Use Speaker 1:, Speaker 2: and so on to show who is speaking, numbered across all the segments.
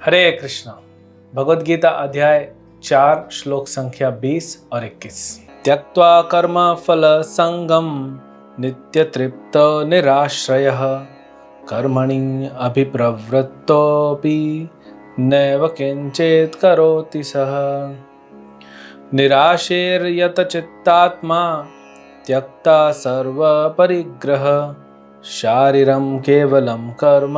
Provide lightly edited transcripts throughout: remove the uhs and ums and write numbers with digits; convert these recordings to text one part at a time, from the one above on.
Speaker 1: हरे कृष्णा। भगवद गीता अध्याय 4 श्लोक संख्या 20 और 21। त्यक्त्वा कर्म फल संगम नित्य तृप्त निराश्रयः कर्मणि अभिप्रवृत्तोऽपि नैव किंचित् करोति सः निराशेर्यत चित्तात्मा त्यक्ता सर्व परिग्रह शारीरं केवलं कर्म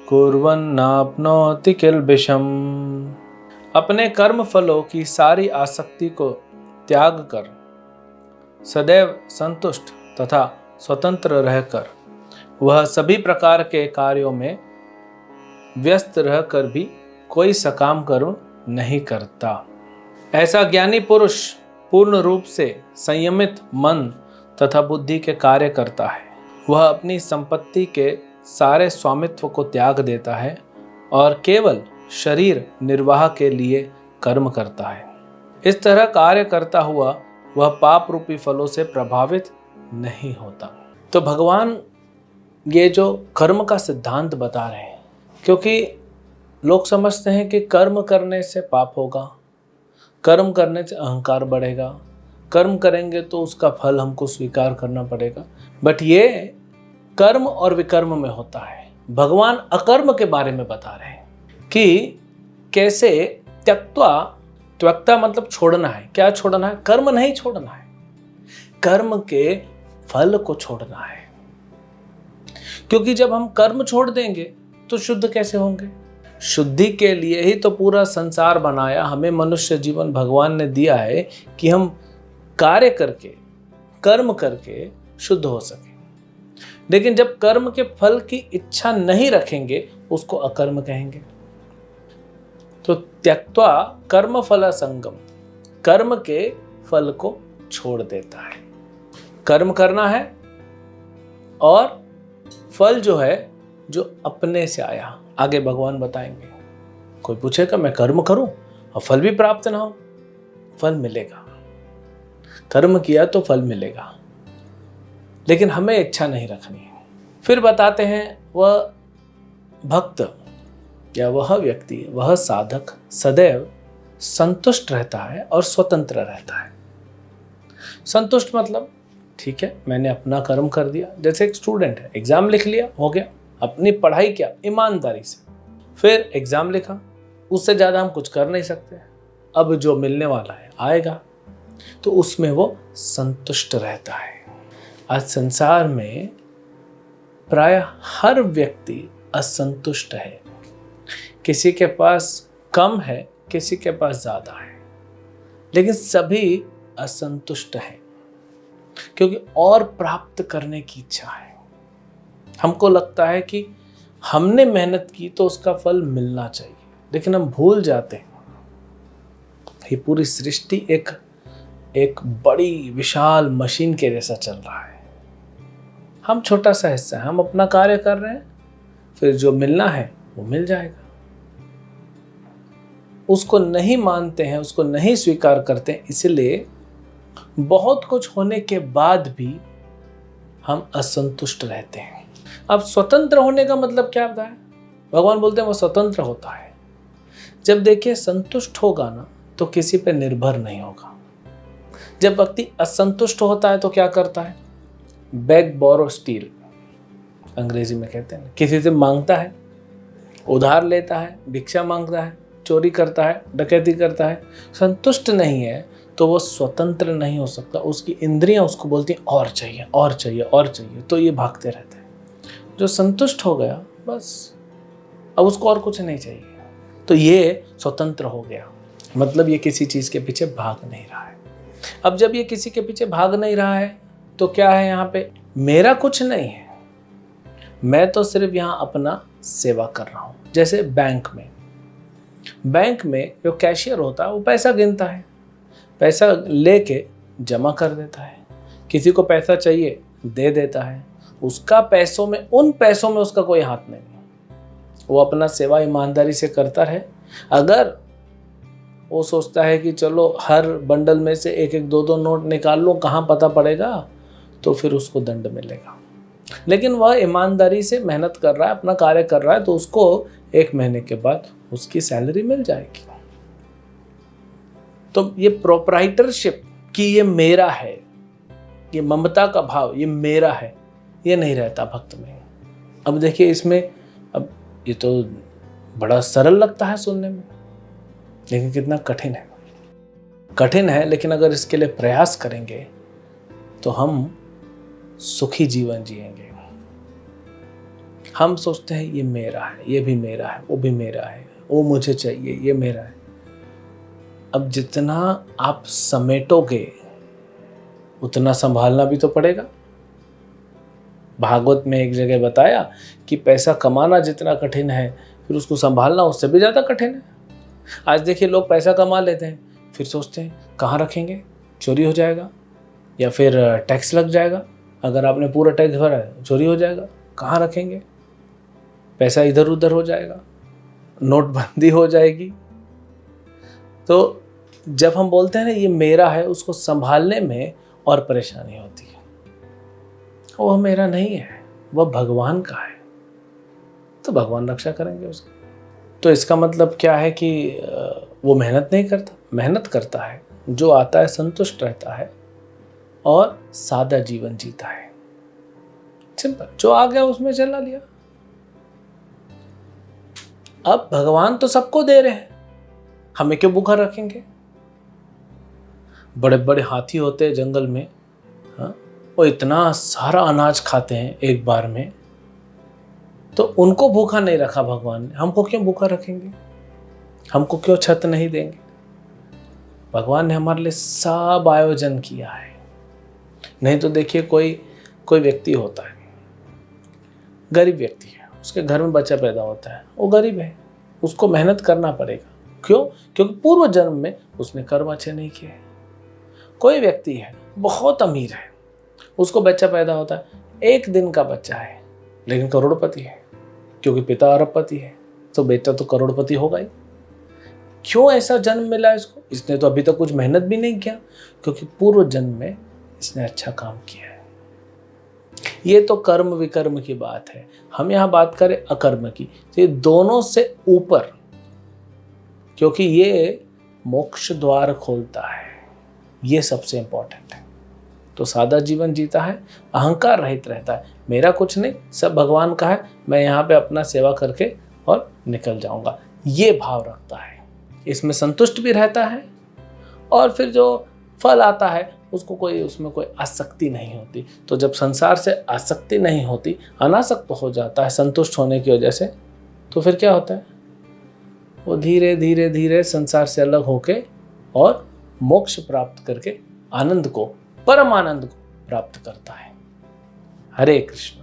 Speaker 1: कुर्वन्नाप्नोति किल्बिषम्। अपने कर्म फलों की सारी आसक्ति को त्याग कर सदैव संतुष्ट तथा स्वतंत्र रहकर वह सभी प्रकार के कार्यों में व्यस्त रहकर भी कोई सकाम कर्म नहीं करता। ऐसा ज्ञानी पुरुष पूर्ण रूप से संयमित मन तथा बुद्धि के कार्य करता है। वह अपनी संपत्ति के सारे स्वामित्व को त्याग देता है और केवल शरीर निर्वाह के लिए कर्म करता है। इस तरह कार्य करता हुआ वह पाप रूपी फलों से प्रभावित नहीं होता। तो भगवान ये जो कर्म का सिद्धांत बता रहे हैं, क्योंकि लोग समझते हैं कि कर्म करने से पाप होगा, कर्म करने से अहंकार बढ़ेगा, कर्म करेंगे तो उसका फल हमको स्वीकार करना पड़ेगा। बट ये कर्म और विकर्म में होता है। भगवान अकर्म के बारे में बता रहे हैं कि कैसे त्यक्ता मतलब छोड़ना है। क्या छोड़ना है? कर्म नहीं छोड़ना है, कर्म के फल को छोड़ना है। क्योंकि जब हम कर्म छोड़ देंगे तो शुद्ध कैसे होंगे? शुद्धि के लिए ही तो पूरा संसार बनाया, हमें मनुष्य जीवन भगवान ने दिया है कि हम कार्य करके कर्म करके शुद्ध हो सके। लेकिन जब कर्म के फल की इच्छा नहीं रखेंगे उसको अकर्म कहेंगे। तो त्यक्त्वा कर्म फल संगम, कर्म के फल को छोड़ देता है। कर्म करना है और फल जो है जो अपने से आया, आगे भगवान बताएंगे। कोई पूछेगा मैं कर्म करूं और फल भी प्राप्त ना हो? फल मिलेगा, कर्म किया तो फल मिलेगा, लेकिन हमें इच्छा नहीं रखनी है। फिर बताते हैं वह भक्त या वह व्यक्ति, वह साधक सदैव संतुष्ट रहता है और स्वतंत्र रहता है। संतुष्ट मतलब ठीक है, मैंने अपना कर्म कर दिया। जैसे एक स्टूडेंट है, एग्जाम लिख लिया, हो गया। अपनी पढ़ाई किया ईमानदारी से, फिर एग्जाम लिखा, उससे ज़्यादा हम कुछ कर नहीं सकते। अब जो मिलने वाला है आएगा, तो उसमें वो संतुष्ट रहता है। आज संसार में प्राय हर व्यक्ति असंतुष्ट है। किसी के पास कम है, किसी के पास ज़्यादा है, लेकिन सभी असंतुष्ट हैं क्योंकि और प्राप्त करने की इच्छा है। हमको लगता है कि हमने मेहनत की तो उसका फल मिलना चाहिए, लेकिन हम भूल जाते हैं ये पूरी सृष्टि एक बड़ी विशाल मशीन के जैसा चल रहा है। हम छोटा सा हिस्सा है, हम अपना कार्य कर रहे हैं, फिर जो मिलना है वो मिल जाएगा। उसको नहीं मानते हैं, उसको नहीं स्वीकार करते हैं, इसलिए बहुत कुछ होने के बाद भी हम असंतुष्ट रहते हैं। अब स्वतंत्र होने का मतलब क्या होता है? भगवान बोलते हैं वो स्वतंत्र होता है जब देखिए संतुष्ट होगा ना तो किसी पे निर्भर नहीं होगा। जब व्यक्ति असंतुष्ट होता है तो क्या करता है? बेग बोरो स्टील, अंग्रेजी में कहते हैं। किसी से मांगता है, उधार लेता है, भिक्षा मांगता है, चोरी करता है, डकैती करता है। संतुष्ट नहीं है तो वो स्वतंत्र नहीं हो सकता। उसकी इंद्रियां उसको बोलती हैं और चाहिए और चाहिए और चाहिए, तो ये भागते रहते हैं। जो संतुष्ट हो गया बस, अब उसको और कुछ नहीं चाहिए, तो ये स्वतंत्र हो गया। मतलब ये किसी चीज़ के पीछे भाग नहीं रहा है। अब जब ये किसी के पीछे भाग नहीं रहा है तो क्या है? यहाँ पे मेरा कुछ नहीं है, मैं तो सिर्फ यहाँ अपना सेवा कर रहा हूँ। जैसे बैंक में जो कैशियर होता है वो पैसा गिनता है, पैसा लेके जमा कर देता है। किसी को पैसा चाहिए दे देता है, उसका पैसों में, उन पैसों में उसका कोई हाथ नहीं। वो अपना सेवा ईमानदारी से करता है। अगर वो सोचता है कि चलो हर बंडल में से एक एक दो दो नोट निकाल लो, कहाँ पता पड़ेगा, तो फिर उसको दंड मिलेगा। लेकिन वह ईमानदारी से मेहनत कर रहा है, अपना कार्य कर रहा है, तो उसको 1 महीने के बाद उसकी सैलरी मिल जाएगी। तो ये प्रोप्राइटरशिप कि ये मेरा है, ये ममता का भाव ये मेरा है, ये नहीं रहता भक्त में। अब देखिए इसमें, अब ये तो बड़ा सरल लगता है सुनने में, लेकिन कितना कठिन है। कठिन है, लेकिन अगर इसके लिए प्रयास करेंगे तो हम सुखी जीवन जिएंगे। हम सोचते हैं ये मेरा है, ये भी मेरा है, वो भी मेरा है, वो मुझे चाहिए, ये मेरा है। अब जितना आप समेटोगे उतना संभालना भी तो पड़ेगा। भागवत में एक जगह बताया कि पैसा कमाना जितना कठिन है, फिर उसको संभालना उससे भी ज़्यादा कठिन है। आज देखिए लोग पैसा कमा लेते हैं, फिर सोचते हैं कहाँ रखेंगे, चोरी हो जाएगा या फिर टैक्स लग जाएगा। अगर आपने पूरा टैक्स भरा है चोरी हो जाएगा, कहाँ रखेंगे, पैसा इधर उधर हो जाएगा, नोटबंदी हो जाएगी। तो जब हम बोलते हैं ना ये मेरा है, उसको संभालने में और परेशानी होती है। वो मेरा नहीं है, वह भगवान का है, तो भगवान रक्षा करेंगे उसकी। तो इसका मतलब क्या है कि वो मेहनत नहीं करता, मेहनत करता है, जो आता है संतुष्ट रहता है और सादा जीवन जीता है। सिंपल, जो आ गया उसमें चला लिया। अब भगवान तो सबको दे रहे हैं, हमें क्यों भूखा रखेंगे। बड़े बड़े हाथी होते हैं जंगल में, हाँ, वो इतना सारा अनाज खाते हैं एक बार में, तो उनको भूखा नहीं रखा भगवान ने, हमको क्यों भूखा रखेंगे, हमको क्यों छत नहीं देंगे। भगवान ने हमारे लिए सब आयोजन किया है। नहीं तो देखिए कोई व्यक्ति होता है, गरीब व्यक्ति है, उसके घर में बच्चा पैदा होता है, वो गरीब है, उसको मेहनत करना पड़ेगा। क्यों? क्योंकि पूर्व जन्म में उसने कर्म अच्छे नहीं किए। कोई व्यक्ति है बहुत अमीर है, उसको बच्चा पैदा होता है, 1 दिन का बच्चा है, लेकिन करोड़पति है, क्योंकि पिता अरबपति है, तो बेटा तो करोड़पति होगा ही। क्यों ऐसा जन्म मिला इसको? इसने तो अभी तक कुछ मेहनत भी नहीं किया, क्योंकि पूर्व जन्म में इसने अच्छा काम किया है। ये तो कर्म विकर्म की बात है, हम यहाँ बात करें अकर्म की, तो ये दोनों से ऊपर, क्योंकि ये मोक्ष द्वार खोलता है, ये सबसे इंपॉर्टेंट है। तो सादा जीवन जीता है, अहंकार रहित रहता है, मेरा कुछ नहीं, सब भगवान का है, मैं यहाँ पे अपना सेवा करके और निकल जाऊंगा, ये भाव रखता है। इसमें संतुष्ट भी रहता है, और फिर जो फल आता है उसको उसमें कोई आसक्ति नहीं होती। तो जब संसार से आसक्ति नहीं होती, अनासक्त हो जाता है संतुष्ट होने की वजह से, तो फिर क्या होता है, वो धीरे धीरे धीरे संसार से अलग होके और मोक्ष प्राप्त करके आनंद को, परम आनंद को प्राप्त करता है। हरे कृष्ण।